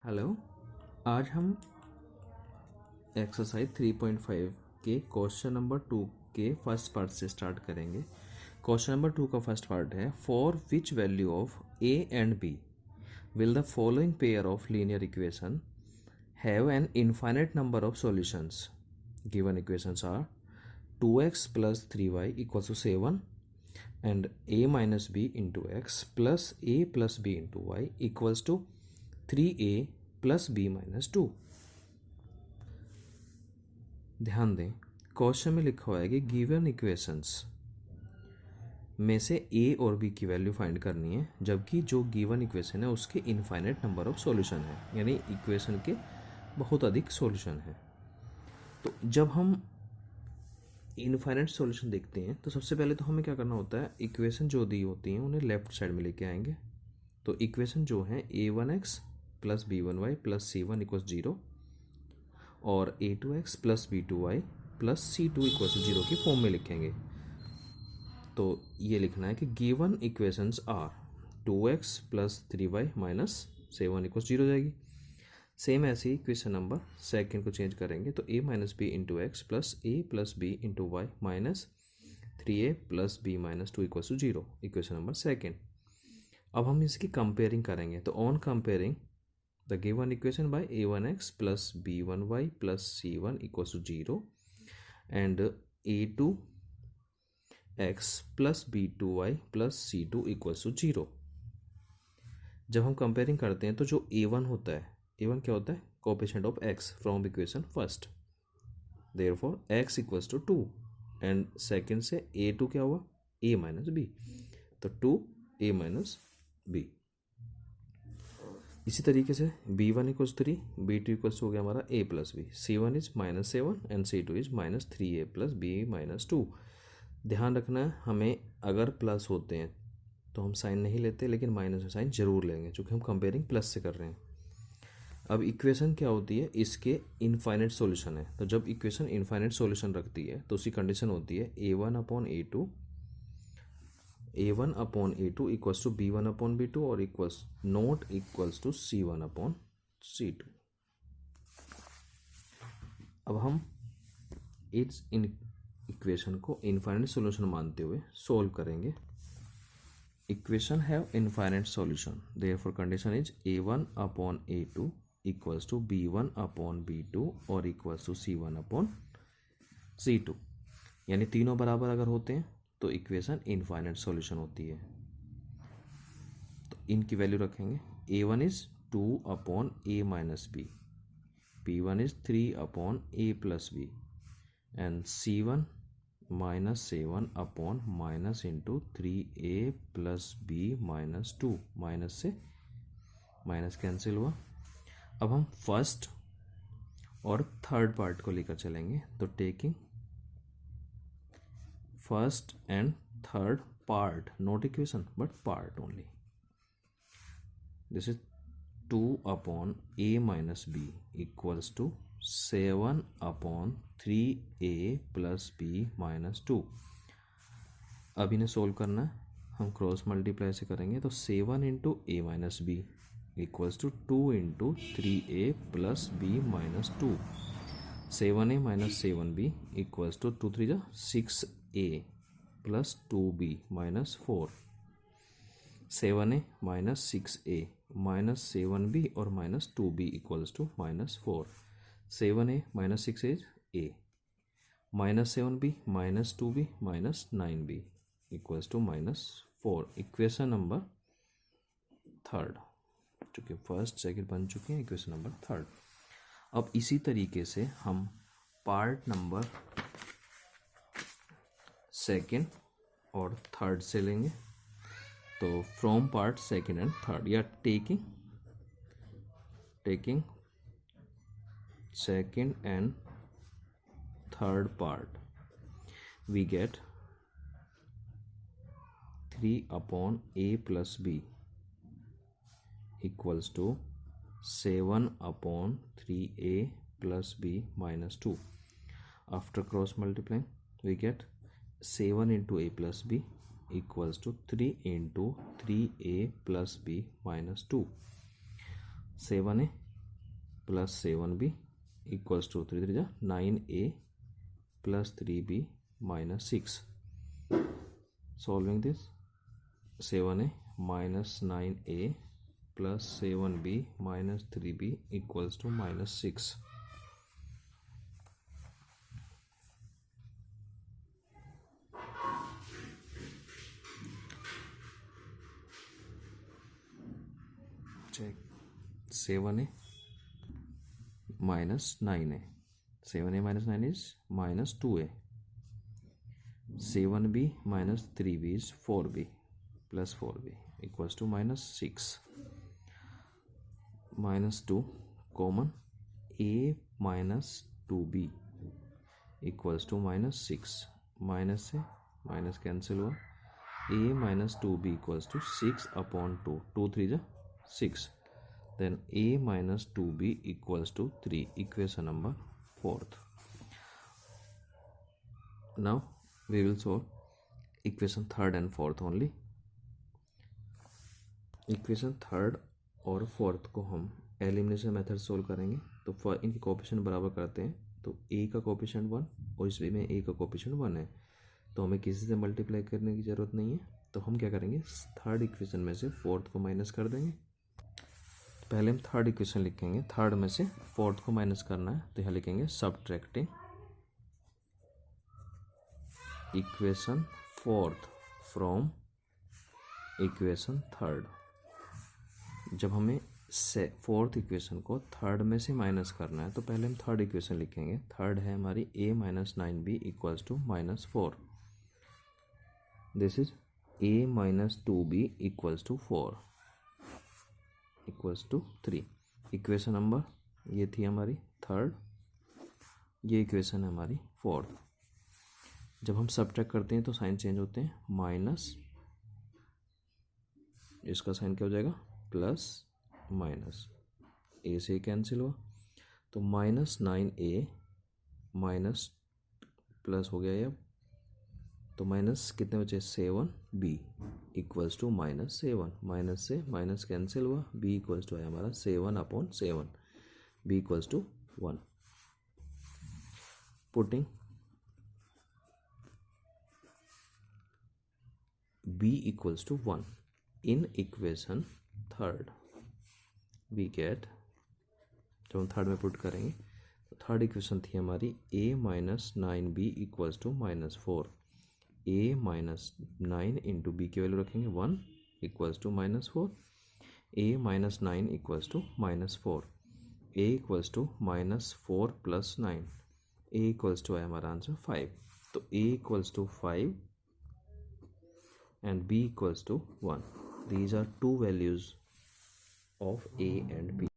Hello. आज हम exercise 3.5 के क्वेश्चन नंबर 2 के फर्स्ट पार्ट से स्टार्ट करेंगे। क्वेश्चन नंबर 2 का फर्स्ट पार्ट है, for which value of a and b will the following pair of linear equation have an infinite number of solutions. Given equations are 2x plus 3y equals to 7 and a minus b into x plus a plus b into y equals to 3a plus b minus 2। ध्यान दें, question में लिखा हुआ है कि given equations में से ए और बी की वैल्यू फाइंड करनी है, जबकि जो गिवन इक्वेशन है उसके इनफाइनाइट नंबर ऑफ सॉल्यूशन है, यानी इक्वेशन के बहुत अधिक सॉल्यूशन है। तो जब हम इनफाइनाइट सॉल्यूशन देखते हैं तो सबसे पहले तो हमें क्या करना होता है, इक्वेशन जो दी होती हैं उन्हें लेफ्ट साइड में लेके आएंगे। तो इक्वेशन जो है a1x plus b1y plus c1 equals 0 और a2x plus b2y plus c2 equals 0 की फॉर्म में लिखेंगे। तो ये लिखना है कि given equations are 2x plus 3y minus 7 equals 0 हो जाएगी। सेम ऐसे ही इक्वेशन नंबर सेकेंड को चेंज करेंगे तो a minus b into x plus a plus b into y minus 3a plus b minus 2 equals 0, equation number second. अब हम इसकी कंपेयरिंग करेंगे तो on comparing the given equation by a1x plus b1y plus c1 equals to 0 and a2x plus b2y plus c2 equals to 0। जब हम comparing करते हैं तो जो a1 होता है, a1 क्या होता है, coefficient of x from equation first, therefore x equals to 2 and second से a2 क्या हुआ, a माइनस बी, तो 2a माइनस बी। इसी तरीके से b1 इक्वल्स 3, b2 इक्वल्स हो गया हमारा a plus b, c1 is minus 7 and c2 is minus 3a plus b minus 2। ध्यान रखना है, हमें अगर प्लस होते हैं तो हम साइन नहीं लेते, लेकिन माइनस में साइन जरूर लेंगे क्योंकि हम कंपेयरिंग प्लस से कर रहे हैं। अब इक्वेशन क्या होती है, इसके इनफाइनाइट सॉल्यूशन है। तो जब इक्वेशन इनफाइनाइट सॉल्यूशन रखती है तो उसकी कंडीशन होती है a1 upon a2 equals to b1 upon b2 और equals not equals to c1 upon c2। अब हम इस इन इक्वेशन को इनफाइनाइट सॉल्यूशन मानते हुए सॉल्व करेंगे। Equation have infinite solution, therefore condition is a1 upon a2 equals to b1 upon b2 और equals to c1 upon c2, यानी तीनों बराबर अगर होते हैं तो इक्वेशन इनफाइनाइट सॉल्यूशन होती है। तो इनकी वैल्यू रखेंगे, a1 is 2 upon a minus b, b1 is 3 upon a plus b and c1 minus 7 upon minus into 3a plus b minus 2, minus से माइनस कैंसिल हुआ। अब हम फर्स्ट और थर्ड पार्ट को लेकर चलेंगे, तो taking first and third part, not equation but part only, this is 2 upon a minus b equals to 7 upon 3a plus b minus 2। अब इन्हें सोल्व करना है, हम क्रॉस मल्टीप्लाई से करेंगे तो 7 into a minus b equals to 2 into 3a plus b minus 2, 7a minus 7b equals to 2 3 जा 6a plus 2b minus 4, 7a minus 6a minus 7b और minus 2b equals to minus 4, 7a minus 6 is a minus 7b minus 2b minus 9b equals to minus 4। Equation number third, चूँकि first second बन चुके हैं, equation number third. अब इसी तरीके से हम पार्ट नंबर सेकेंड और थर्ड से लेंगे। तो from part second and third, या taking second and third part, we get 3 upon a plus B equals to 7 upon 3a plus b minus 2। After cross multiplying we get 7 into a plus b equals to 3 into 3a plus b minus 2, 7a plus 7b equals to 3 3 जा 9a plus 3b minus 6. Solving this 7a minus 9a plus 7b minus 3b equals to minus 6. Check 7a minus 9a. 7a minus 9 is minus 2a. 7b minus 3b is 4b plus 4b equals to minus 6. Minus 2 common, a minus 2b equals to minus 6. Minus से minus cancel हुआ. a minus 2b equals to 6 upon 2. 2 3 जा 6. Then a minus 2b equals to 3. Equation number 4th. Now we will solve equation 3rd and 4th only. Equation 3rd और 4th को हम elimination method solve करेंगे. तो इनके coefficient बराबर करते हैं. तो a का कोएफिशिएंट 1 और इसमें में a का कोएफिशिएंट 1 है, तो हमें किसी से मल्टीप्लाई करने की ज़रूरत नहीं है. तो हम क्या करेंगे, थर्ड इक्वेशन में से फोर्थ को माइनस कर देंगे. पहले हम थर्ड इक्वेशन लिखेंगे, थर्ड में से फोर्थ को माइनस करना है. तो यहाँ लिखेंगे subtracting equation fourth from equation third. जब हमें फोर्थ इक्वेशन को थर्ड में से माइनस करना है तो पहले हम थर्ड इक्वेशन लिखेंगे. थर्ड है हमारी a minus 9b equals to minus 4. This is a minus 2b equals to 4 equals to 3. Equation number ये थी हमारी थर्ड, ये इक्वेशन है हमारी फोर्थ. जब हम सब्ट्रैक्ट करते हैं तो साइन चेंज होते हैं. माइनस, इसका साइन क्या हो जाएगा, प्लस माइनस. ए से कैंसिल हुआ तो माइनस 9a माइनस प्लस हो गया ये. तो माइनस कितने बचे, 7b equals to minus 7. Minus से माइनस कैंसिल हुआ, b इक्वल्स टू आया हमारा 7/7, b equals to 1. Putting b equals to 1 in equation third, we get, जब हम थर्ड में पुट करेंगे तो थर्ड इक्वेशन थी हमारी a minus 9b equals to minus 4. a minus 9 into b की वैल्यू रखेंगे 1 equals to minus 4. a minus 9 equals to minus 4. a equals to minus 4 plus 9. a equals to है हमारा answer 5. तो a equals to 5 and b equals to 1. These are two values of a and b.